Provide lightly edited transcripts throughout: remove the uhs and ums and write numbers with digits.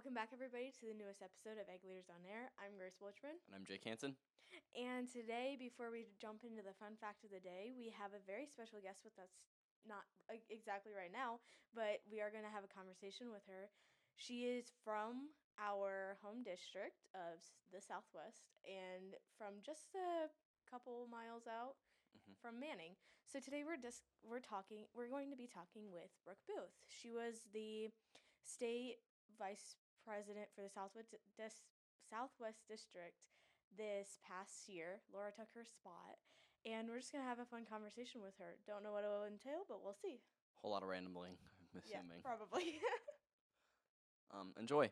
Welcome back, everybody, to the newest episode of Egg Leaders on Air. I'm Grace Wilchman. And I'm Jake Hansen. And today, before we jump into the fun fact of the day, we have a very special guest with us. Not exactly right now, but we are going to have a conversation with her. She is from our home district of the Southwest and from just a couple miles out from Manning. So today we're going to be talking with Brook Booth. She was the state vice president for the Southwest District this past year. Laura took her spot, and we're just going to have a fun conversation with her. Don't know what it will entail, but we'll see. Whole lot of rambling, I'm assuming. Yeah, probably. Enjoy.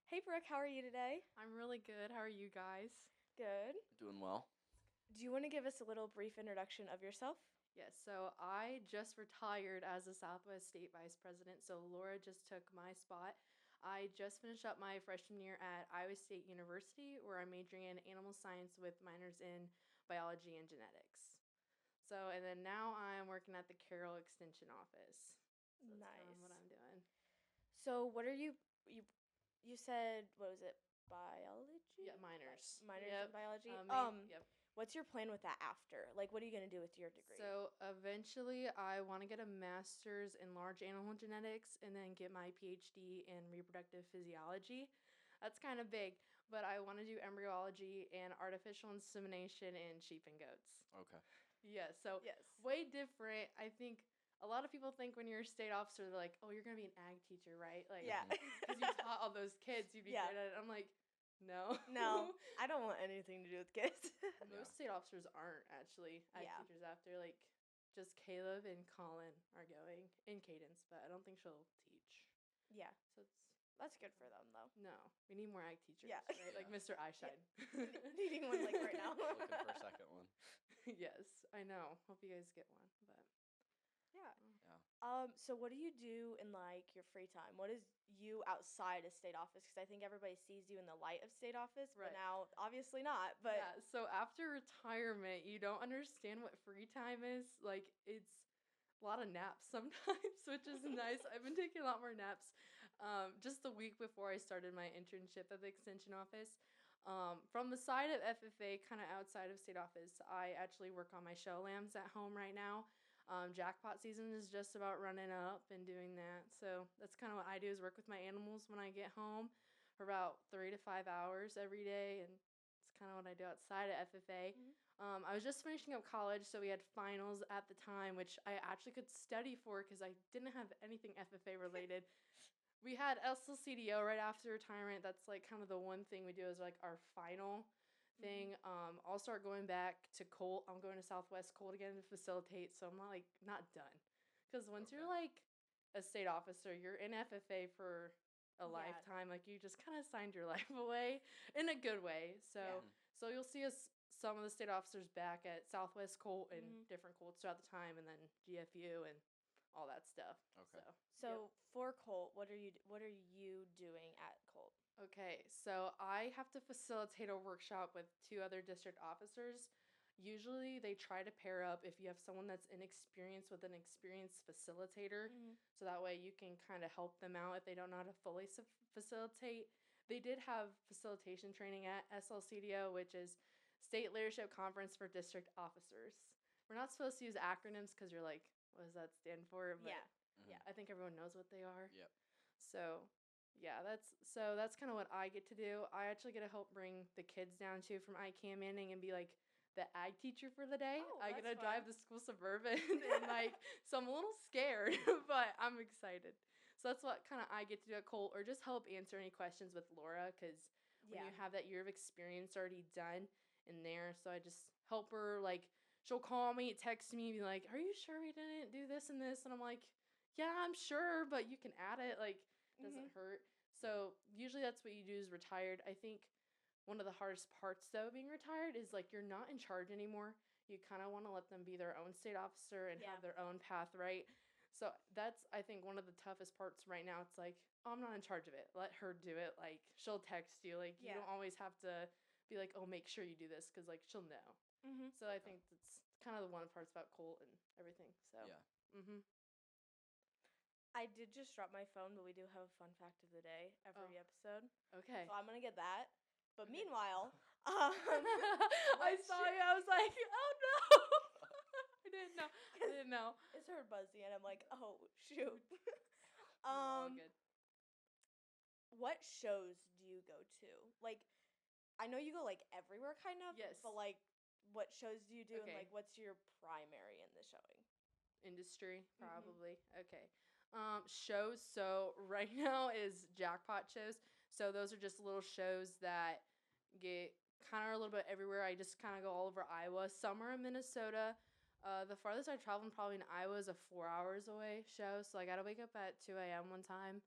Hey, Brooke, how are you today? I'm really good. How are you guys? Good. Doing well. Do you want to give us a little brief introduction of yourself? Yes, so I just retired as a Southwest State Vice President, so Laura just took my spot. I just finished up my freshman year at Iowa State University, where I'm majoring in animal science with minors in biology and genetics. So, and then now I'm working at the Carroll Extension Office. So that's kind of what I'm doing. So what are you said, what was it, biology? Yeah, minors. Minors in biology? Yep. What's your plan with that after? Like, what are you going to do with your degree? So eventually I want to get a master's in large animal genetics and then get my PhD in reproductive physiology. That's kind of big, but I want to do embryology and artificial insemination in sheep and goats. Okay. Yeah, so way different. I think a lot of people think when you're a state officer, they're like, oh, you're going to be an ag teacher, right? Like, yeah. Because you taught all those kids, you'd be good at it. I'm like, no. No, I don't want anything to do with kids. Most state officers aren't actually ag teachers after. Like, just Caleb and Colin are going in Cadence, but I don't think she'll teach. Yeah. So that's good for them, though. No, we need more ag teachers. Yeah. Right? Like Mr. Eyeshine. Needing one like right now. Looking for a second one. Yes, I know. Hope you guys get one. But yeah. So what do you do in like your free time? What is you outside of state office? Because I think everybody sees you in the light of state office, but now obviously not. But yeah. So after retirement, you don't understand what free time is. Like it's a lot of naps sometimes, which is nice. I've been taking a lot more naps. Just the week before I started my internship at the extension office. From the side of FFA, kind of outside of state office, I actually work on my show lambs at home right now. Jackpot season is just about running up and doing that. So that's kind of what I do is work with my animals when I get home for about 3 to 5 hours every day. And it's kind of what I do outside of FFA. I was just finishing up college, so we had finals at the time, which I actually could study for because I didn't have anything FFA related. We had SLCDO right after retirement. That's like kind of the one thing we do is like our final thing. I'll start going back to Colt. I'm going to Southwest Colt again to facilitate, so I'm not done. Because once you're like a state officer, you're in FFA for a lifetime. Like you just kind of signed your life away in a good way. So so you'll see us some of the state officers back at Southwest Colt and different Colts throughout the time, and then GFU and all that stuff. Okay. So for Colt, what are you doing at Colt? Okay, so I have to facilitate a workshop with 2 other district officers. Usually they try to pair up if you have someone that's inexperienced with an experienced facilitator. So that way you can kind of help them out if they don't know how to fully facilitate. They did have facilitation training at SLCDO, which is State Leadership Conference for District Officers. We're not supposed to use acronyms because you're like, what does that stand for? But yeah, I think everyone knows what they are. Yep. So yeah, that's kind of what I get to do. I actually get to help bring the kids down too from ICAM Manning and be like the ag teacher for the day. I get to drive the school Suburban and like, so I'm a little scared, but I'm excited. So that's what kind of I get to do at Colt, or just help answer any questions with Laura, because when you have that year of experience already done in there, so I just help her. Like she'll call me, text me, be like, "Are you sure we didn't do this and this?" And I'm like, "Yeah, I'm sure, but you can add it. Like, doesn't hurt." So usually that's what you do is retired. I think one of the hardest parts though being retired is like you're not in charge anymore. You kind of want to let them be their own state officer and have their own path, right? So that's, I think, one of the toughest parts right now. It's like, oh, I'm not in charge of it. Let her do it. Like she'll text you. Like you don't always have to be like, oh, make sure you do this, because like she'll know. So I think that's kind of the one parts about Colt and everything. So I did just drop my phone, but we do have a fun fact of the day every episode. Okay. So I'm going to get that. But Okay. meanwhile, I saw you. I was like, oh no. I didn't know. I didn't know. it's her buzzy, and I'm like, oh, shoot. All good. What shows do you go to? Like, I know you go, like, everywhere, kind of. Yes. But, like, what shows do you do, and, Okay. like, what's your primary in the showing? Industry, probably. Okay. Shows. So right now is jackpot shows. So those are just little shows that get kind of a little bit everywhere. I just kind of go all over Iowa. Some are in Minnesota. The farthest I traveled probably in Iowa is a 4 hours away show. So I got to wake up at 2 a.m. one time.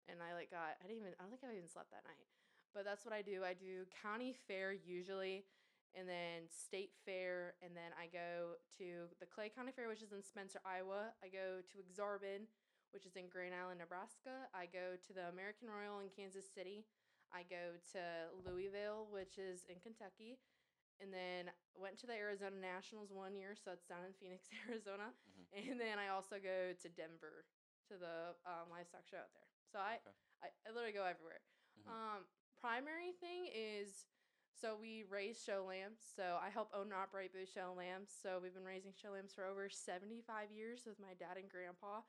And I don't think I even slept that night. But that's what I do. I do county fair usually, and then state fair, and then I go to the Clay County Fair, which is in Spencer, Iowa. I go to Exarban, which is in Grand Island, Nebraska. I go to the American Royal in Kansas City. I go to Louisville, which is in Kentucky. And then went to the Arizona Nationals 1 year, so it's down in Phoenix, Arizona. And then I also go to Denver to the livestock show out there. So I literally go everywhere. Primary thing is, so we raise show lambs. So I help own and operate Booth Show Lambs. So we've been raising show lambs for over 75 years with my dad and grandpa.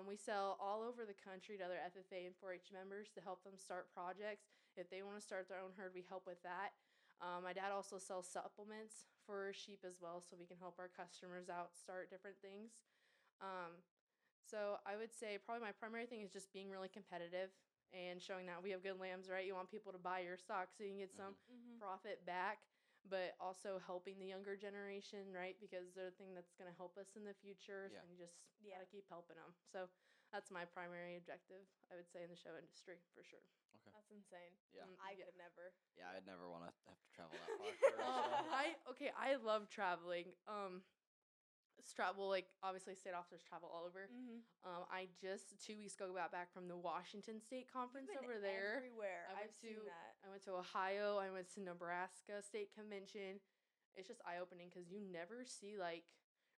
We sell all over the country to other FFA and 4-H members to help them start projects. If they want to start their own herd, we help with that. My dad also sells supplements for sheep as well, so we can help our customers out start different things. So I would say probably my primary thing is just being really competitive and showing that we have good lambs, right? You want people to buy your stock so you can get some profit back, but also helping the younger generation, right? Because they're the thing that's going to help us in the future, and you just got to keep helping them. So that's my primary objective, I would say, in the show industry for sure. Okay. That's insane. Yeah. I could never. Yeah, I'd never want to have to travel that far. For a show. I love traveling. Travel, like, obviously state officers travel all over. I just 2 weeks ago got back from the Washington State Conference over there. Everywhere. I've seen that. I went to Ohio. I went to Nebraska State Convention. It's just eye-opening because you never see, like,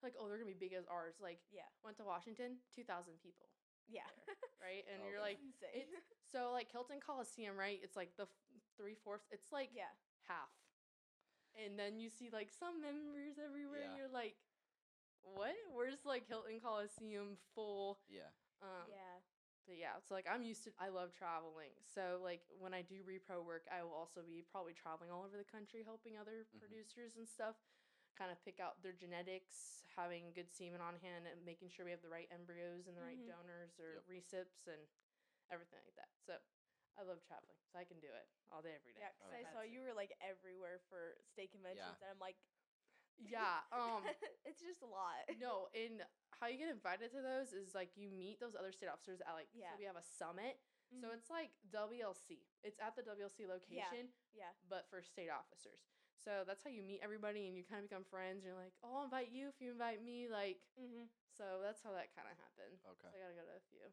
oh, they're going to be big as ours. Like, went to Washington, 2,000 people. Yeah. There, right? And you're That's like, insane. so, like, Hilton Coliseum, right? It's like the 3/4. It's like half. And then you see, like, some members everywhere, and you're like, what? Where's, like, Hilton Coliseum full? Yeah. But yeah, so, like, I love traveling. So, like, when I do repro work, I will also be probably traveling all over the country helping other producers and stuff, kind of pick out their genetics, having good semen on hand, and making sure we have the right embryos and the right donors or recips and everything like that. So I love traveling, so I can do it all day, every day. Yeah, because I saw you were, like, everywhere for state conventions, and I'm like, yeah. it's just a lot. No, and how you get invited to those is, like, you meet those other state officers at, like, so we have a summit. So it's like WLC. It's at the WLC location, but for state officers. So that's how you meet everybody, and you kind of become friends. You're like, oh, I'll invite you if you invite me. Like, so that's how that kind of happened. Okay. So I got to go to a few.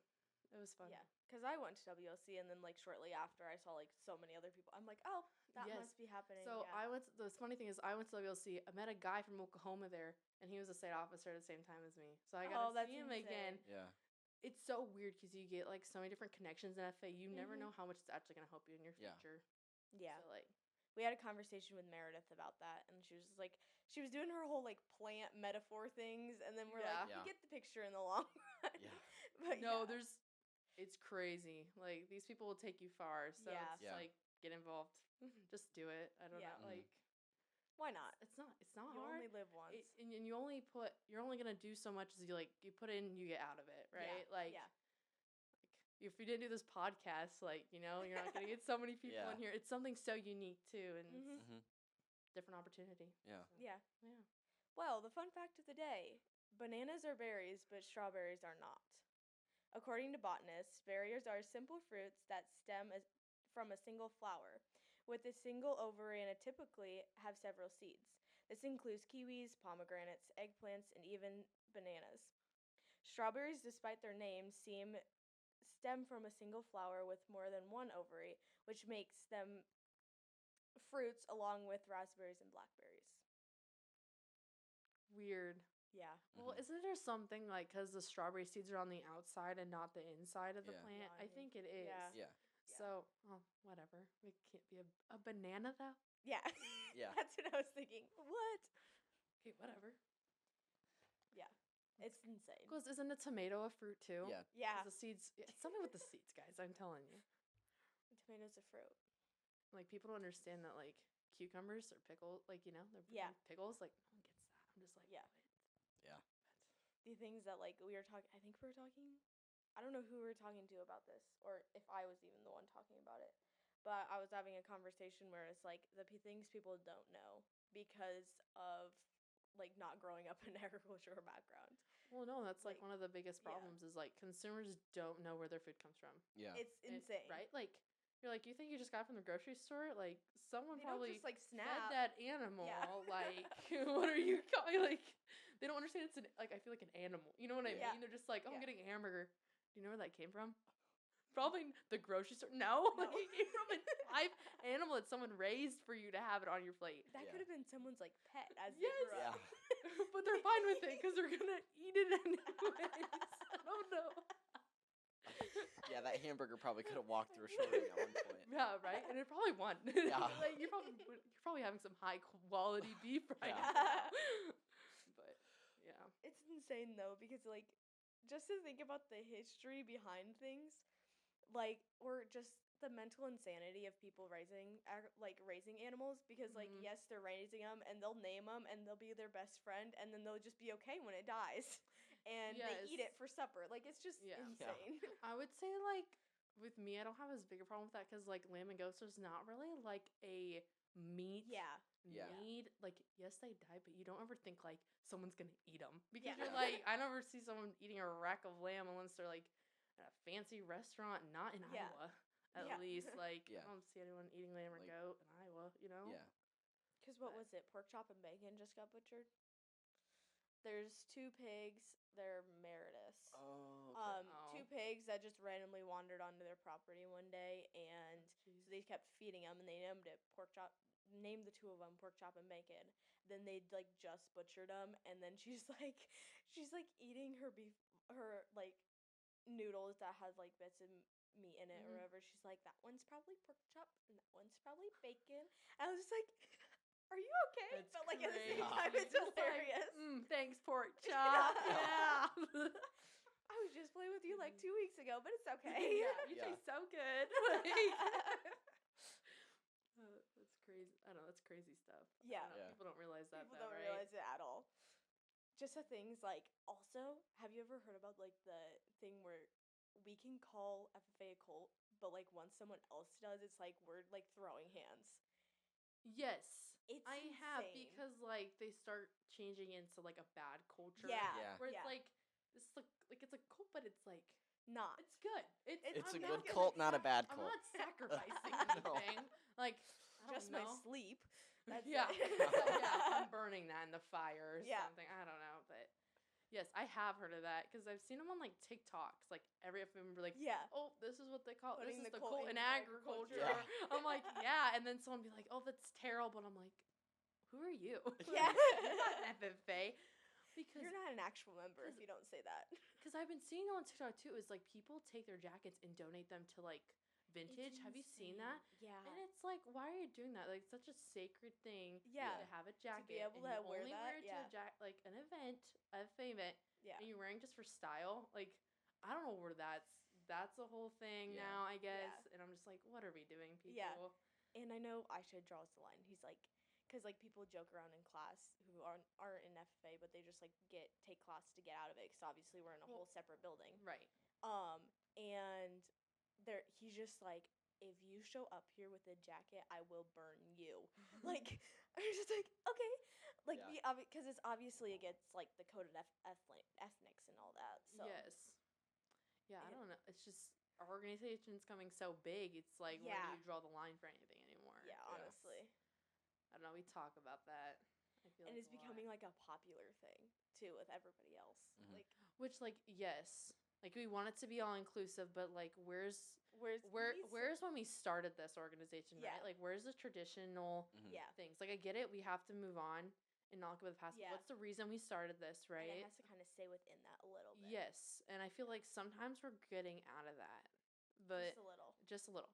It was fun. Yeah, because I went to WLC, and then, like, shortly after, I saw, like, so many other people. I'm like, oh, that must be happening. So the funny thing is, I went to WLC. I met a guy from Oklahoma there, and he was a state officer at the same time as me. So I got to see him again. Yeah. It's so weird because you get, like, so many different connections in FA. You never know how much it's actually going to help you in your future. Yeah. So, like, we had a conversation with Meredith about that, and she was just like, she was doing her whole, like, plant metaphor things, and then we're like, we get the picture in the long run. But no, it's crazy. Like, these people will take you far. So it's like, get involved. Just do it. I don't know. Like, why not? It's not you hard. You only live once. And you're only going to do so much as you put in, you get out of it, right? Like, if we didn't do this podcast, like, you're not going to get so many people in here. It's something so unique, too, and it's different opportunity. Yeah. So, yeah. Well, the fun fact of the day, bananas are berries, but strawberries are not. According to botanists, berries are simple fruits that stem from a single flower, with a single ovary and typically have several seeds. This includes kiwis, pomegranates, eggplants, and even bananas. Strawberries, despite their names, stem from a single flower with more than one ovary, which makes them fruits along with raspberries and blackberries. Weird. Yeah. Well, Mhm. isn't there something like because the strawberry seeds are on the outside and not the inside of the Yeah. plant? Yeah, I think it is. yeah. Yeah. So, whatever. It can't be a banana though. Yeah. Yeah. That's what I was thinking. What? Okay, whatever. Yeah. It's insane. Because isn't a tomato a fruit too? Yeah. 'Cause Yeah. the seeds. It's something with the seeds, guys. I'm telling you. Tomatoes a fruit. Like people don't understand that like cucumbers or pickles, like they're Yeah. pickles. Like no one gets that. I'm just like Yeah. what? Yeah. The things that like we were talking. I think we were talking. I don't know who we were talking to about this, or if I was even the one talking about it. But I was having a conversation where it's like the things people don't know because of like not growing up in an agricultural background. Well, no, that's like Like, one of the biggest yeah. problems is like consumers don't know where their food comes from. Yeah. It's insane, Right? Like you're like you think you just got it from the grocery store? Like someone They don't probably just like fed snap. that animal. Yeah. Like what are you calling? Like they don't understand it's like I feel like an animal. You know what I Yeah. mean? They're just like, oh, I'm Yeah. getting a hamburger. Do you know where that came from? Probably the grocery store. No, No. like it came from a live animal that someone raised for you to have it on your plate. That Yeah. could have been someone's like pet as Yes. they grew Yeah. up. But they're fine with it because they're gonna eat it anyways. I don't know. Yeah, that hamburger probably could have walked through a short ring at one point. Yeah, right. And it probably won. Yeah. Like you're probably having some high quality beef right Yeah. now. But yeah. It's insane though because like just to think about the history behind things, like or just the mental insanity of people raising animals because like Mhm. yes they're raising them and they'll name them and they'll be their best friend and then they'll just be okay when it dies and they eat Yes. it for supper. Like it's just Yeah. insane. I would say like with me, I don't have as big a problem with that because like lamb and goats is not really like a meat Yeah. Yeah. need. Like yes, they die, but you don't ever think like someone's gonna eat them because Yeah. you're like I never see someone eating a rack of lamb unless they're like at a fancy restaurant, not in Yeah. Iowa. At Yeah. least like Yeah. I don't see anyone eating lamb or Like- goat in Iowa. You know? Yeah. Because what was it? Pork chop and bacon just got butchered. There's two pigs. They're Meredith. Oh. Two pigs that just randomly wandered onto their property one day, and so Jeez. they kept feeding them, and they named it pork chop. Named the two of them pork chop and bacon. Then they like just butchered them, and then she's like eating her beef, her like noodles that has like bits of meat in it or Mhm. whatever. She's like, that one's probably pork chop, and that one's probably bacon. And I was just like, are you okay? That's But like at the crazy. same time, it's Just like, hilarious. thanks, pork chop. Yeah. Yeah. I was just playing with you like 2 weeks ago, but it's okay. Yeah, you Yeah. taste so good. That's crazy. I don't know. That's crazy stuff. Yeah. I don't know, Yeah. People don't realize that. People though, don't right? realize it at all. Just the things like also, have you ever heard about like the thing where we can call FFA a cult, but like once someone else does, it's like we're like throwing hands. Yes. It's I have insane. because like they start changing into like a bad culture. Yeah. Yeah. Where it's Yeah. like this like it's a cult, but it's like Not. it's good. It's I'm a not good gonna cult, not a bad I'm cult. not sacrificing No. anything. Like I Just don't my know. sleep. That's Yeah. it. Yeah, I'm burning that in the fire or Yeah. something. I don't know, but yes, I have heard of that because I've seen them on like TikToks. Like every member, like, Yeah. oh, this is what they call it. This Putting is the the cult cult in into agriculture. agriculture. Yeah. I'm like, yeah, and then someone be like, oh, that's terrible, and I'm like, who are you? Yeah. You're not an FFA because You're not an actual member if 'cause- you don't say that. because I've been seeing on TikTok too is like people take their jackets and donate them to like vintage. Have you seen that? Yeah. And it's like, why are you doing that? Like, it's such a sacred thing Yeah. to have a jacket. able and to you wear only that, wear it yeah. to like an event, a event, Yeah. and you're wearing just for style. Like, I don't know where that's a whole thing Yeah. now, I guess. Yeah. And I'm just like, what are we doing, people? Yeah. And I know Aisha draws the line. He's like, because like people joke around in class who aren't in FFA, but they just like take class to get out of it because obviously we're in a whole separate building. Right. And he's just like, if you show up here with a jacket, I will burn you. Like, I'm just like, okay, like Yeah. because it's obviously against like the code of ethnics and all that. So Yes. Yeah, I And- don't know. It's just our organization's coming so big. It's like, where Yeah. do you draw the line for anything anymore? yeah, honestly. I don't know. We talk about that. I feel And like it's a lot. becoming like a popular thing too with everybody else. Mhm. Like, Which, like, yes, like we want it to be all inclusive, but like, where's where's when we started this organization, Yeah. right? Like, where's the traditional Mhm. yeah. things? Like, I get it, we have to move on and not go with the past. Yeah. What's the reason we started this, And right? it has to kind of stay within that a little bit. Yes, and I feel like sometimes we're getting out of that, but Just a little. just a little.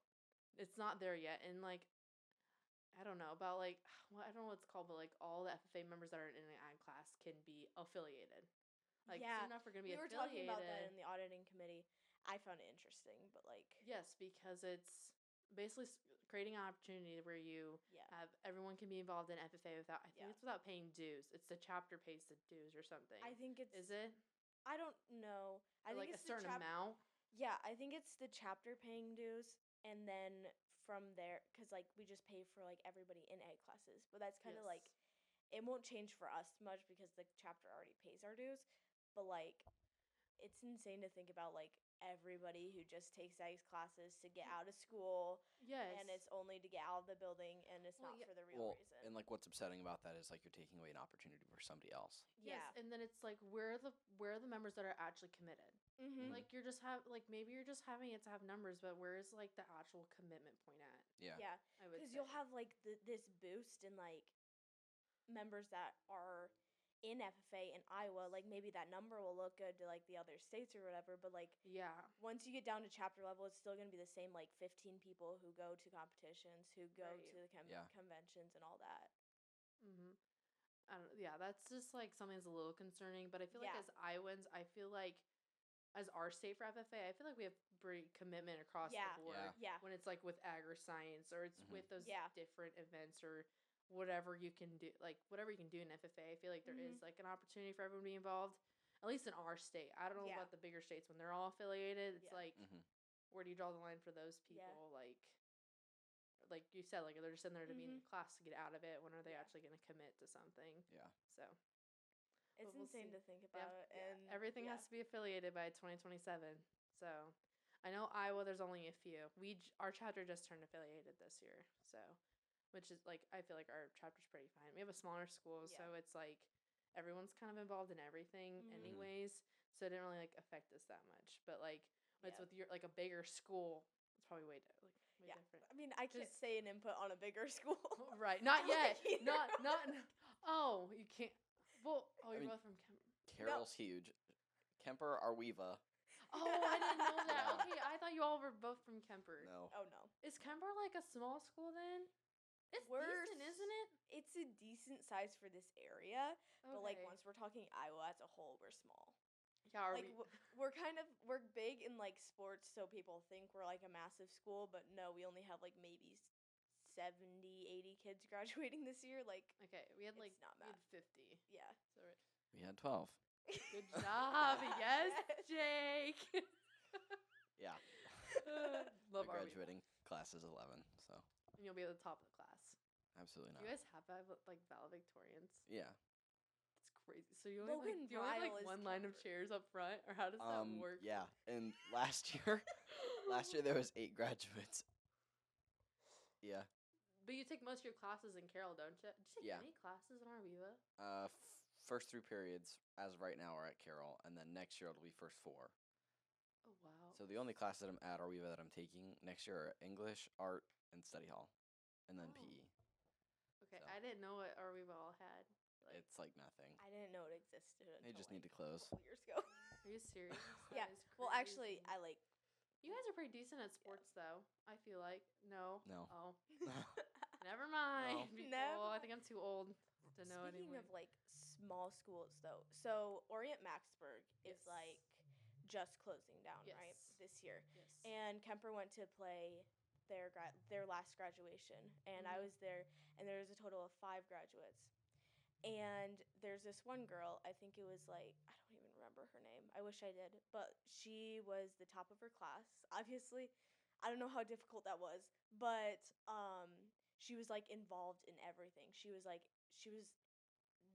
It's not there yet, and like I don't know about like well, I don't know what it's called, but like all the FFA members that are in an ag class can be affiliated. Like Yeah, soon enough we're gonna be we were affiliated. talking about that in the auditing committee. I found it interesting, but like, Yes, because it's basically creating an opportunity where you yeah, have everyone can be involved in FFA without. I think Yeah. it's without paying dues. It's the chapter pays the dues or something. I think it's. Is it I don't know. I or think like a it's the certain amount? Yeah, I think it's the chapter paying dues, and then from there, because like we just pay for like everybody in ag classes, but that's kind of like it won't change for us much because the chapter already pays our dues. But like, it's insane to think about like everybody who just takes ag classes to get out of school, Yes. and it's only to get out of the building, and it's Well, not yeah. for the real reason. And like what's upsetting about that is like you're taking away an opportunity for somebody else. Yes, Yeah. and then it's like where are the members that are actually committed? Mm-hmm. Like you're just like maybe you're just having it to have numbers, but where's like the actual commitment point at? Yeah. Yeah, I would because say. you'll have like this boost in like members that are in FFA in Iowa. Like maybe that number will look good to like the other states or whatever, but like Yeah. once you get down to chapter level, it's still going to be the same like 15 people who go to competitions, who go Right. to the Yeah. conventions and all that. Mhm. I don't. Yeah, that's just like something that's a little concerning. But I feel like Yeah. as Iowans, I feel like as our state for FFA, I feel like we have pretty commitment across Yeah. the board. Yeah. When it's like with agri-science or it's Mhm. with those Yeah. different events or whatever you can do, like whatever you can do in FFA, I feel like there Mhm. is like an opportunity for everyone to be involved. At least in our state. I don't know Yeah. about the bigger states when they're all affiliated. It's Yeah. like, Mhm. where do you draw the line for those people? Yeah. Like you said, like they're just in there to be in Mhm. the class to get out of it. When are they Yeah. actually going to commit to something? Yeah. So It's we'll insane see. to think Yep, about it. And everything yeah. has to be affiliated by 2027. So I know Iowa, there's only a few. Our chapter just turned affiliated this year. So, which is like, I feel like our chapter's pretty fine. We have a smaller school, Yeah. so it's like everyone's kind of involved in everything Mhm. anyways. So it didn't really like affect us that much. But like when it's Yeah. with your like a bigger school, it's probably way Yeah. different. I mean, I can't 'Cause- say an input on a bigger school. Right. Not Like yet. either Not. Oh, you can't. Well, I you're mean- both from Kemper. Carroll's huge. Kemper, Arweva. Oh, I didn't know that. Yeah. Okay, I thought you all were both from Kemper. No. Oh no. Is Kemper like a small school then? It's We're decent, isn't it? It's a decent size for this area, but like Okay. once we're talking Iowa as a whole, we're small. Yeah, are Like we? we're big in like sports, so people think we're like a massive school, but no, we only have like maybe 70, 80 kids graduating this year. Like Okay, we had like it's not we had math. 50. Yeah. So We had 12. good job, yes, Jake. Yeah. Love My our graduating class is 11, so and you'll be at the top of the class. absolutely Do not. you guys have like valedictorians? Yeah. It's crazy. So you only Logan do you only have, like Bryle is one line of Kemper. chairs up front, or how does that work? Yeah. And last year there was 8 graduates. Yeah. But you take most of your classes in Carroll, don't you? Did you take Yeah. any classes in Arviva? First 3 periods as of right now are at Carroll, and then next year it'll be first 4. Oh wow. So the only classes that I'm at Arweva that I'm taking next year are English, art, and study hall, and then Oh. PE. Okay, so. I didn't know what Arviva all had. Like, It's like nothing. I didn't know it existed until They just like, need to close. a couple years ago. are you serious? Yeah. That is Well, actually, crazy. I like. You guys are pretty decent at sports, though. I feel like no. No. Oh, never mind. No. People. I think I'm too old to know Speaking anymore. of like small schools, though, so Orient Maxburg is Yes. like just closing down, right, Yes. this year. Yes. And Kemper went to play their last graduation, and I Mhm. was there, and there was a total of 5 graduates. And there's this one girl, I think it was like, I don't even remember her name. I wish I did, but she was the top of her class. Obviously, I don't know how difficult that was, but she was like involved in everything. She was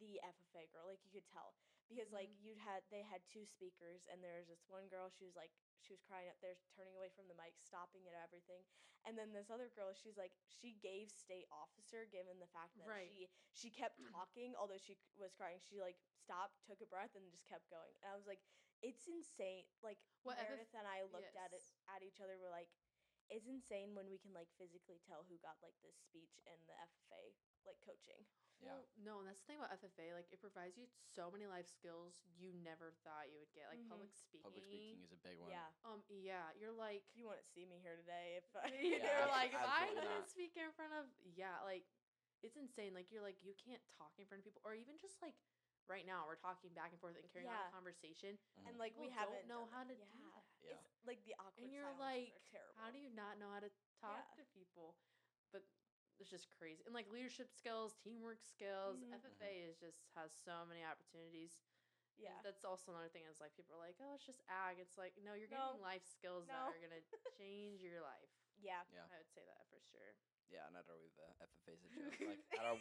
the FFA girl, like you could tell, because like they had 2 speakers, and there was this one girl, she was crying up there, turning away from the mic, stopping at everything, and then this other girl, she gave state officer, given the fact that Right. she kept talking, although she was crying. She like stopped, took a breath, and just kept going, and I was like, it's insane. Like What Meredith and I looked yes. at each other, we're like, it's insane when we can like physically tell who got like this speech and the FFA like coaching. Yeah. Well, no, and that's the thing about FFA. Like, it provides you so many life skills you never thought you would get, like public speaking. Public speaking is a big one. Yeah. Yeah, you're like, You wouldn't see me here today if you're like, if I absolutely couldn't not. speak in front of, like, it's insane. Like, you're like, you can't talk in front of people, or even just like right now, we're talking back and forth and carrying on Yeah. a conversation. and like we People haven't don't know done how that. to do that. Yeah. It's like the awkward And you're silences like, are terrible. how do you not know how to talk Yeah. to people? But it's just crazy. And like leadership skills, teamwork skills, Mhm. FFA is just has so many opportunities. And Yeah. that's also another thing is like people are like, oh, it's just ag. It's like, no, you're No. getting life skills that No. are gonna change your life. Yeah. Yeah. I would say that for sure. Yeah, not always the FFA's a joke.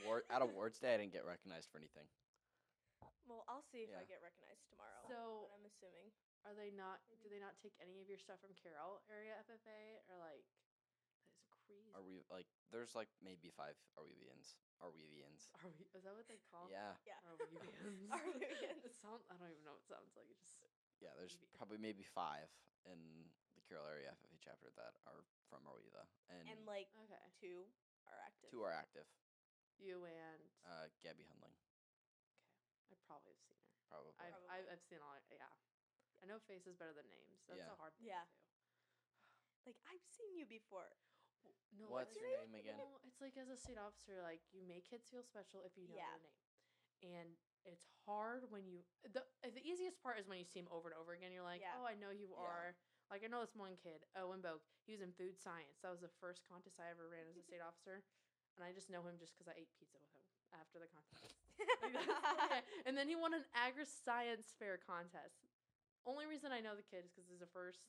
Like at awards day, I didn't get recognized for anything. Well, I'll see if I Yeah. get recognized tomorrow. So- but I'm assuming. Are they not? Do they not take any of your stuff from Carroll area FFA or like? That's crazy. Are we like? There's like maybe 5 Arwevians. Arwevians. Are we? Is that what they call? Yeah. Yeah. Arwevians. Arwevians. It sounds. I don't even know what it sounds like. It just. Yeah. There's Maybe. probably maybe 5 in the Carroll area FFA chapter that are from Arweva, and And like Okay. 2 are active. 2 are active. You and. Gabby Hundling, I probably have seen her. probably. I've seen all. Yeah. I know faces better than names. That's Yeah. a hard thing Yeah. to do. Like I've seen you before. No, What's it's- your name again? No, it's like as a state officer, like you make kids feel special if you know Yeah. their name, and it's hard when you the easiest part is when you see him over and over again. You're like, Yeah. oh, I know you Yeah. are. Like I know this one kid, Owen Boke. He was in food science. That was the first contest I ever ran as a state officer, and I just know him just because I ate pizza with him after the contest. Like, that's it. And then he won an agri science fair contest. Only reason I know the kid is because he's the first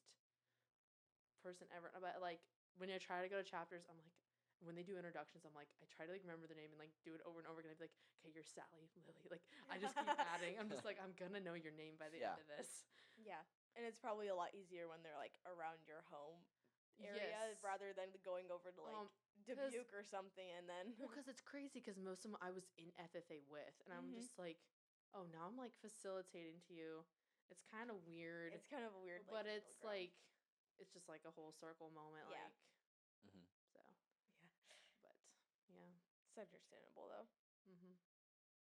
person ever. But like when I try to go to chapters, I'm like, when they do introductions, I'm like, I try to like remember the name and like do it over and over again. I'd be like, okay, you're Sally, Lily. Like I just keep adding. I'm just like, I'm gonna know your name by the Yeah. end of this. Yeah. And it's probably a lot easier when they're like around your home area Yes. rather than going over to like 'cause- Dubuque or something and then Well, because it's crazy because most of them I was in FFA with, and I'm Mhm. just like, oh, now I'm like facilitating to you. It's kind of weird, it's kind of a weird but like, it's middle ground. like, it's just like a whole circle moment. Yeah. Like, Mhm. so, Yeah. but yeah. It's understandable though. Mm-hmm.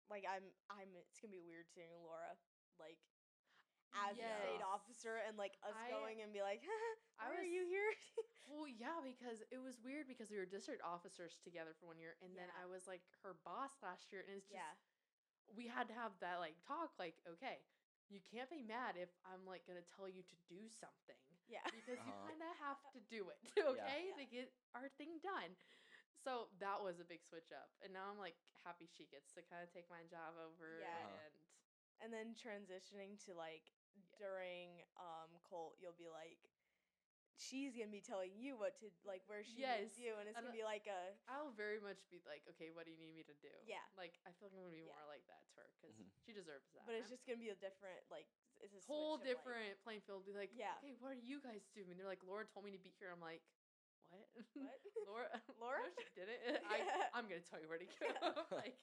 Like it's gonna be weird seeing Laura like as a state Yes. officer and like us I- going and be like, I why are was- you here? Well, yeah, because it was weird because we were district officers together for 1 year, and then Yeah. I was like her boss last year, and it's just Yeah. we had to have that like talk. Like, okay, you can't be mad if I'm like gonna tell you to do something. Yeah. Because you Uh-huh. kind of have to do it, okay, Yeah. to get our thing done. So that was a big switch up, and now I'm like happy she gets to kind of take my job over. Yeah. Uh-huh. And then transitioning to like during Colt, you'll be like she's gonna be telling you what to like where she needs Yes, you and it's and gonna be like a I'll very much be like, okay, what do you need me to do? Yeah. Like I feel like I'm gonna be Yeah. more like that to her because Mhm. she deserves that. but it's just gonna be a different like it's a whole switch of, like- different playing field. Be like, Yeah. okay, what are you guys doing? And they're like, Laura told me to be here. I'm like, what? What? Laura? Laura? No, she didn't. I'm gonna tell you where to go. Like,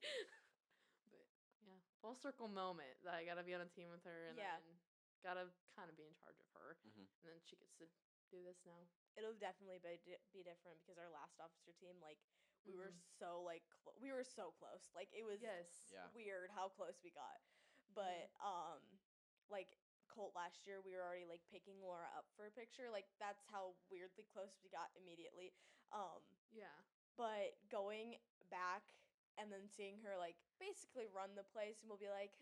but yeah, full circle moment that I gotta be on a team with her, and Yeah. then gotta kind of be in charge of her, Mhm. and then she gets to do this now. It'll definitely be different because our last officer team like we were Mhm. so like we were so close like it was Yes. Yeah. weird how close we got but like Colt last year we were already like picking Laura up for a picture like that's how weirdly close we got immediately Yeah. but going back and then seeing her like basically run the place and we'll be like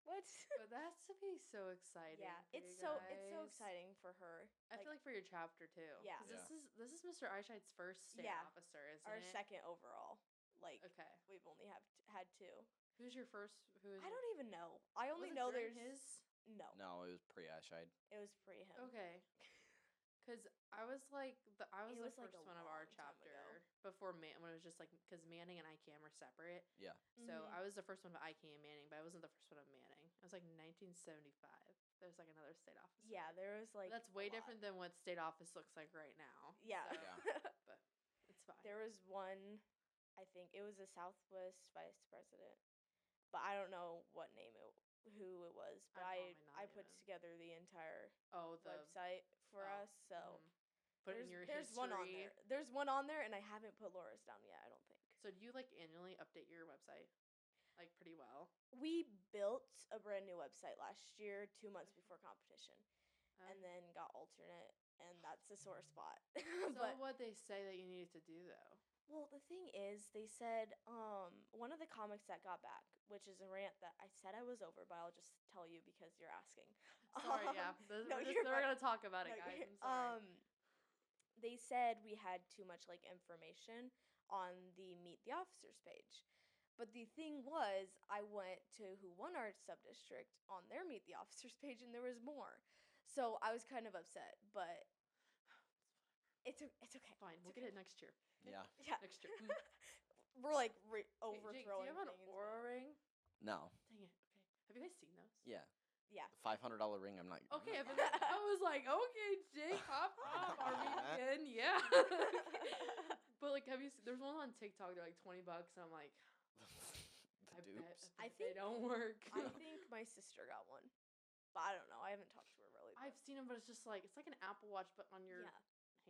what But that's to be so exciting. yeah for it's you so guys. exciting for her I feel like for your chapter too. Yeah. 'Cause Yeah. This is Mr. Eichheit's first state Yeah. officer, isn't our it? second overall like Okay. we've only had 2 Who's your first? Who is? I don't even know. I only was it know during there's his. no. No, it was pre-Ashide. It was pre him. Okay. Because I was like, I was It the was, like, first a one of our long time chapter ago. before when it was just like, because Manning and ICAM were separate. Yeah. So Mhm. I was the first one of ICAM and Manning, but I wasn't the first one of Manning. It was like 1975. There's like another state office. Yeah, there was like That's a way lot. different than what state office looks like right now. Yeah. So, Yeah. but it's fine. There was one, I think it was a Southwest vice president, but I don't know who it was. But I'd probably not I put even. together the entire Oh, the website for oh, us, so mhm. put it in your there's history. one on there. There's one on there, and I haven't put Laura's down yet. I don't think. So do you like annually update your website, like pretty well? We built a brand new website last year, 2 months before competition, and then got alternate, and that's a sore spot. So But what they say that you needed to do though? well, the thing is, they said one of the comics that got back, which is a rant that I said I was over, but I'll just tell you because you're asking. Sorry, yeah, no, we're you're never fine. gonna talk about it, No, guys. you're- I'm sorry. They said we had too much like information on the Meet the Officers page. But the thing was, I went to who won our subdistrict on their Meet the Officers page, and there was more. So I was kind of upset, but it's okay. Fine, It's we'll okay. get it next year. Yeah. Yeah, Next year. we're like Hey, Jake, overthrowing. do you have an things, but- aura ring? No. Dang it. Okay. Have you guys seen those? Yeah. Yeah. The $500 ring. I'm not. Okay, I'm I not- was like, okay, Jake, hop on. Are we in? Yeah. But like, have you? There's one on TikTok. They're like $20, and I'm like, the dupes. I I bet they think- don't work. I think my sister got one, but I don't know. I haven't talked to her really. I've seen them, but it's just like it's like an Apple Watch, but on your yeah.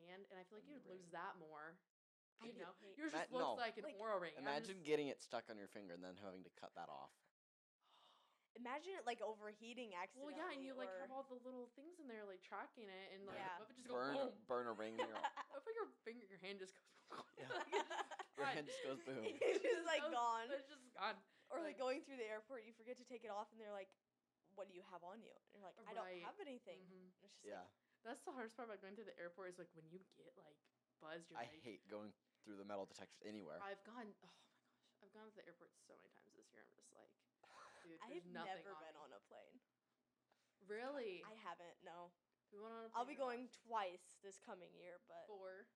hand, and I feel like On you your would lose ring. that more. I You do know, hate- yours just No. looks like an Like, aura ring. I'm Imagine just- getting it stuck on your finger and then having to cut that off. Imagine it like overheating Well, accidentally. yeah, and you like or- have all the little things in there, like tracking it, and like Yeah. what if it just go Burn, boom? burn a ring. And you're all, What if your finger, your hand just goes? Yeah. Like, it's your gone. hand just goes boom. It's just like goes- gone. It's just gone. Or like- like going through the airport, you forget to take it off, and they're like, "What do you have on you?" And you're like, "I don't Right. have anything." Mhm. And it's just Yeah. like, That's the hardest part about going to the airport is like when you get like buzzed. You're I like, hate going through the metal detectors anywhere. I've gone. Oh my gosh, I've gone to the airport so many times this year. I'm just like, dude, I've there's nothing never on been me. on a plane. Really? I haven't. No, We went on a I'll be plane going twice this coming year, but for.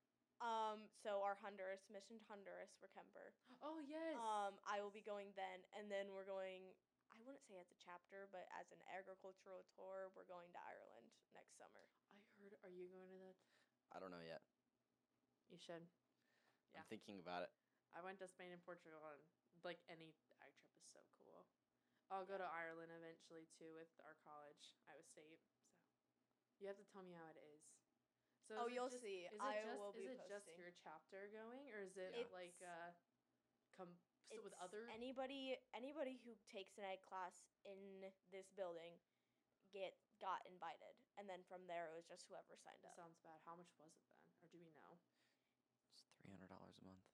so our Honduras mission to Honduras for Kemper. Oh yes. I will be going then, and then we're going. I wouldn't say as a chapter, but as an agricultural tour, we're going to Ireland next summer. I heard. Are you going to that? I don't know yet. You should. Yeah. I'm thinking about it. I went to Spain and Portugal, and like any ag trip is so cool. I'll go to Ireland eventually too with our college, Iowa State. So you have to tell me how it is. So Oh, is it you'll just- see. Is it I just, will be is it just posting. your chapter going, or is it Yeah. like so with It's other? anybody who takes an ag class in this building got invited, and then from there it was just whoever signed That up. sounds bad. How much was it then, or do we know? It's $300 a month.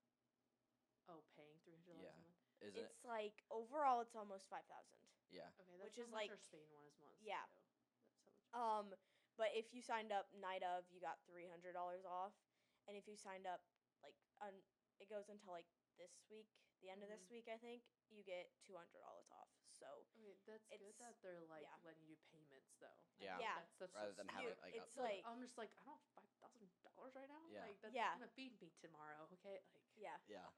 Oh, paying $300 Yeah. a month. Isn't it? It's like overall, it's almost 5,000. Yeah. Okay, that's Which how is much like- our Spain one is once. yeah. Too. That's how much. But if you signed up night of, you got $300 off, and if you signed up like it goes until like this week, the end of this Mhm. week, I think, you get $200 off. So Okay, that's good it's- that they're like yeah. letting you payments though. I Yeah. think Yeah. That's Rather so than smart. have you, it like it's up. like I'm just like I don't have $5,000 right now. Yeah. Like that's Yeah. gonna feed me tomorrow. Okay, like yeah, Yeah.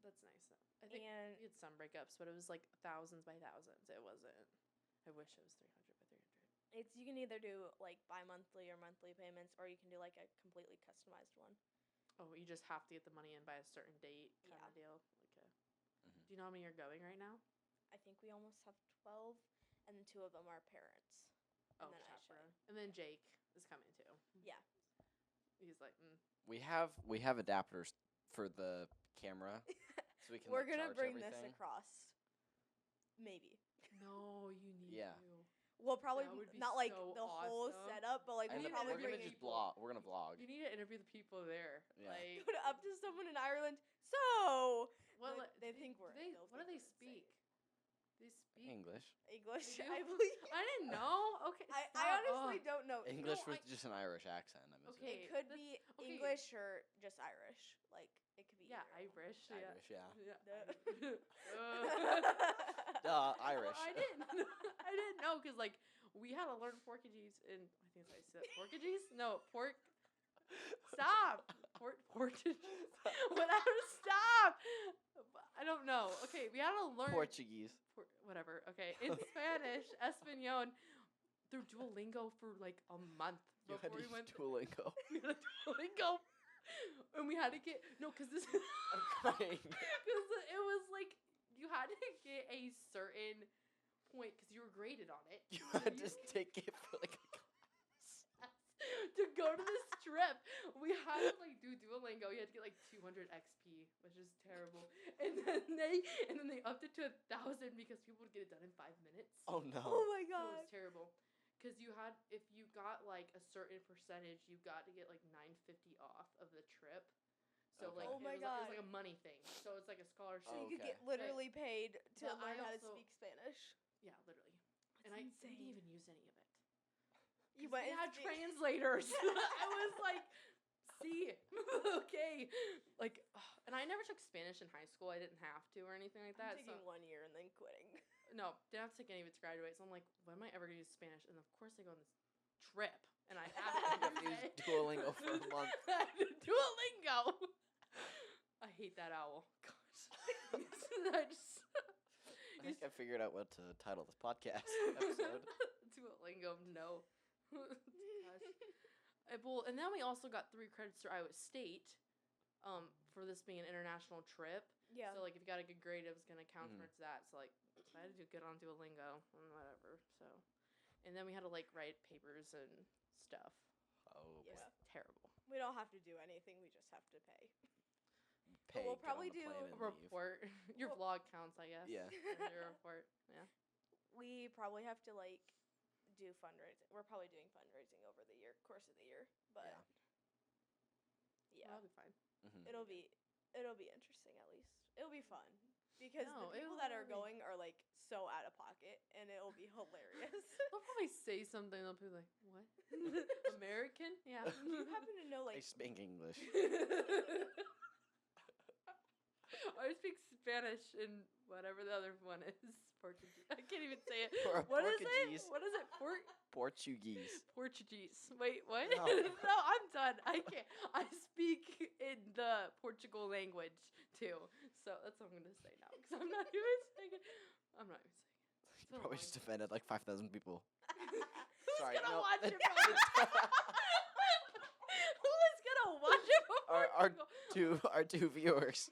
that's nice though. I think and we had some breakups, but it was like thousands by thousands. It wasn't. I wish it was 300 by 300. it's you can either do like bi-monthly or monthly payments, or you can do like a completely customized one. Oh, you just have to get the money in by a certain date kind Yeah. of deal. Okay. Mhm. Do you know how many you're going right now? I think we almost have 12, and then 2 of them are parents. Oh, And then I should. chaperone. And then Jake is coming too. Yeah. He's like, We have adapters for the camera, so we can. We're like, gonna charge bring everything. this across. Maybe. no, you need Yeah. to. We'll probably That would be not like so the whole awesome. setup, but like We And we'll need then to probably we're gonna bring just people. vlog. We're gonna vlog. You need to interview the people there. Yeah. Like, go up to someone in Ireland. So what, they think we're. They, they'll what do think they we're speak? insane. They speak English. English, They do? I believe. I didn't know. Okay, I stop. honestly Ugh. don't know. English No, with just an Irish accent. I'm assuming. Okay. It could that's- be okay. English or just Irish. Like it could be. Yeah, either one. Irish. Irish, yeah. Well, Irish. I didn't. I didn't know because like we had to learn Portuguese in. I think that's how I said Portuguese. No, pork. Stop. Portuguese. Whatever. Stop. I don't know. Okay, we had to learn Portuguese. whatever. Okay, in Spanish, Espanol, through Duolingo for like a month You had before to we went. use Duolingo. We had a Duolingo, and we had to get because this. I'm crying. Because it was like you had to get a certain point because you were graded on it. You had to take it for like a class. to go to this trip. We had to like do Duolingo. You had to get like 200 XP, which is terrible. And then they upped it to 1,000 because people would get it done in 5 minutes. Oh no. Oh my It god. was terrible. Because you had, if you got like a certain percentage, you got to get like 950 off of the trip. So Okay. like, Oh my it was God. like a money thing. So it's like a scholarship. So you could Okay. get literally paid to But I learn how to also- speak Spanish. Yeah, literally. That's And I insane. didn't even use any of it. You 'Cause went we and had speak- translators. I was like, see, okay. Like, and I never took Spanish in high school. I didn't have to or anything like I'm that. taking So 1 year and then quitting. no, didn't have to take any of it to graduate. So I'm like, when am I ever gonna use Spanish? And of course I go on this trip, and I have You have to to use Duolingo for a month. Duolingo. I hate that owl. Gosh. I just I think I figured out what to title this podcast episode. Duolingo, no. Gosh. Well, and then we also got 3 credits through Iowa State, for this being an international trip. Yeah. So like, if you got a good grade, it was gonna count Mhm. towards that. So like, I had to get on Duolingo and whatever. So, and then we had to like write papers and stuff. Oh, Yeah. boy. Terrible. We don't have to do anything. We just have to pay. Pay, we'll get on probably the do plane and A leave. report. Your Well- vlog counts, I guess. Yeah. As your report. Yeah. We probably have to like do fundraising. We're probably doing fundraising over the course of the year, but yeah, That'll be fine. Mhm. it'll be interesting at least. It'll be fun because No, the people it'll that are be- going are like so out of pocket, and it'll be hilarious. They'll probably say something. They'll be like, "What? American? Yeah." Do you happen to know I like speak English. I speak Spanish and whatever the other one is. Portuguese. I can't even say it. Por- What is Portuguese. it? What is it? Portuguese. Portuguese. Wait, what? No. No, I'm done. I can't. I speak in the Portugal language too. So that's what I'm gonna say now because I'm not even saying it. I'm not even saying it. It's been a Probably long just offended like 5,000 people. Who's Sorry, gonna no, watch it- it? Who is gonna watch it before Our two viewers.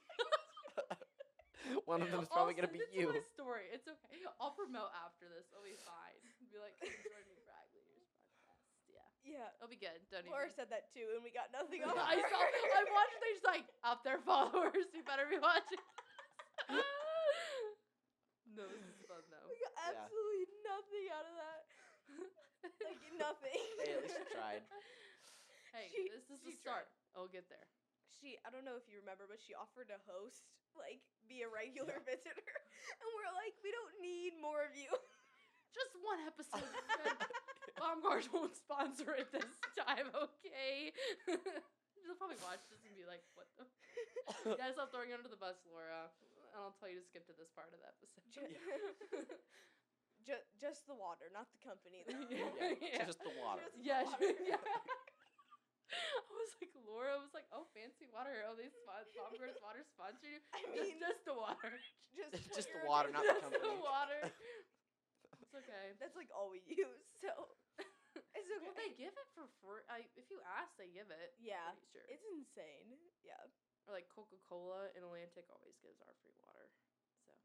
One of them is probably gonna be Send it you. to my story. It's okay. I'll promote after this. It'll be fine. Be like, "Come join me for Aggleater's podcast." Yeah, yeah. it'll be good. Don't Laura even. said that too, and we got nothing on. I saw. I watched. They just like up their followers. You better be watching. No, this is fun though. We got absolutely nothing out of that. Like nothing. Hey, at least you tried. Hey, She- this is she the start. tried. I'll get there. I don't know if you remember, but she offered to host, like, be a regular visitor, and we're like, we don't need more of you. Just one episode. is good. Baumgart won't sponsor it this time, okay? She'll probably watch this and be like, "What the?" You guys, stop throwing it under the bus, Laura. And I'll tell you to skip to this part of the episode. Just the water, not the company. Though. Yeah, just the water. Just the Yeah, water. yeah. I was like, Laura was like, "Oh, fancy water. Oh, they Baumgart's water sponsored you." I mean, just the water. just Just the what you're water, doing. not the Just company. the water. It's okay. That's like all we use, so it's okay. Well, they give it for free. If you ask, they give it. Yeah, Pretty sure. it's insane. Yeah. Or like Coca-Cola in Atlantic always gives our free water. So,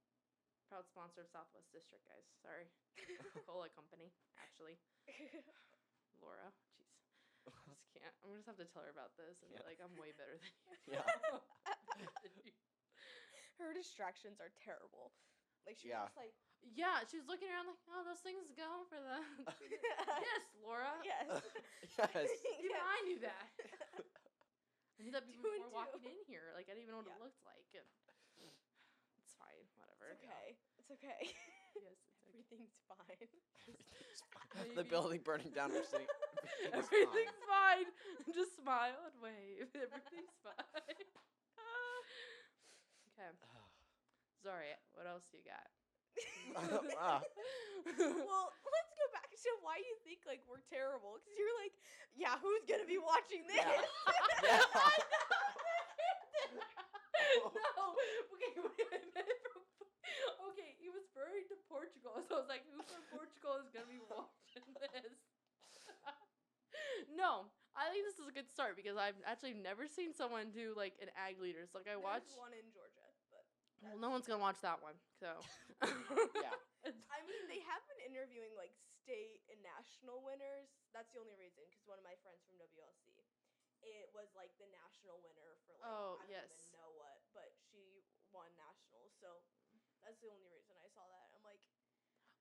proud sponsor of Southwest District, guys. Sorry. Coca-Cola company, actually. Laura, jeez. I just can't. I'm gonna just have to tell her about this and be Yeah. like, I'm way better than you. Yeah. Than you. Her distractions are terrible. Like she's Yeah. just like, Yeah, she's looking around like, oh, those things go for the. Yes, Laura. yes. Yes. Even Yeah. I knew that. I knew that Two before and walking two. in here. Like, I didn't even know what Yeah. it looked like. And it's fine. Whatever. It's okay. It's okay. Yes, it's okay. Everything's fine. Everything's fine. The Maybe. building burning down. We're sitting. Everything's fine. Just smile and wave. Everything's fine. Okay. Sorry. What else do you got? Ah. Well, let's go back to why you think like we're terrible. Because you're like, yeah, who's gonna be watching this? Yeah. Yeah. No. Okay. Wait a minute. Okay, he was referring to Portugal, so I was like, who from Portugal is gonna be watching this? No, I think this is a good start because I've actually never seen someone do like an ag leaders. Like I There's watched. one in Georgia, but Well, no one's gonna watch that one. So. Yeah. I mean, they have been interviewing like state and national winners. That's the only reason, because one of my friends from WLC, it was like the national winner for like Oh, I don't yes. even know what, but she won nationals. So that's the only reason I saw that. I'm like,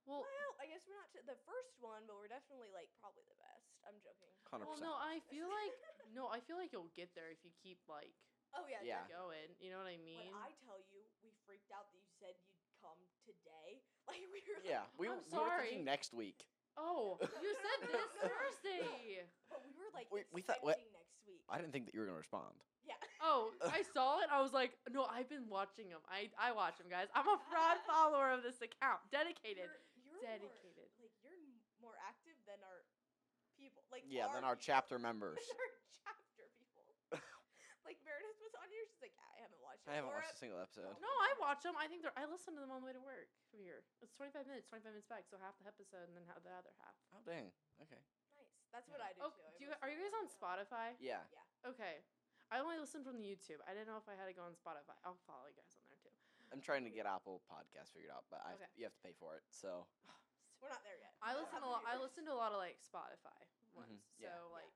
Well, well, I guess we're not the first one, but we're definitely like probably the best. I'm joking. 100%. well, I feel like you'll get there if you keep like Oh yeah, Yeah. definitely. going. You know what I mean? When I tell you, we freaked out that you said you'd come today. Like we were. Yeah, we I'm were sorry. thinking next week. Oh, you said this Thursday. But we were like We thought- what? expecting next week. I didn't think that you were gonna respond. Yeah. Oh, I saw it. I was like, no, I've been watching him. I watch him, guys. I'm a proud follower of this account. Dedicated. You're Dedicated. You're more active than our people. Like Yeah, than our people. chapter members. Than our chapter people. Like Meredith was on here. She's like, I haven't watched it. I haven't Laura- watched a single episode. No, I watch them. I think I listen to them on the way to work from here. It's 25 minutes back, so half the episode and then the other half. Oh dang. Okay. Nice. That's what I do Oh, too. are you guys on Spotify? Yeah. Yeah. Okay. I only listen from the YouTube. I didn't know if I had to go on Spotify. I'll follow you guys on there too. I'm trying to get Apple Podcast figured out, but Okay. you have to pay for it. So We're not there yet. I We'll listen have a lot. to I do listen to a lot of like Spotify ones. Yeah. So Yeah. like,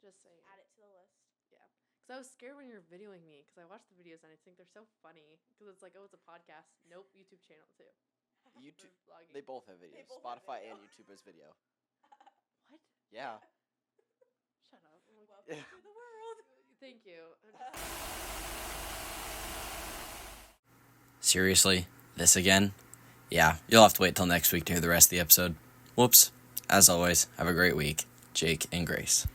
just saying. Add it to the list. Because I was scared when you're videoing me. Because I watch the videos and I think they're so funny. Because it's like, oh, it's a podcast. Nope, YouTube channel too. YouTube, For vlogging. they both have videos. both have Spotify video. and YouTube has video. What? Yeah. Shut up. I'm like, Welcome to the world. thank you. Seriously? This again? Yeah, you'll have to wait till next week to hear the rest of the episode. Whoops. As always, have a great week. Jake and Grace.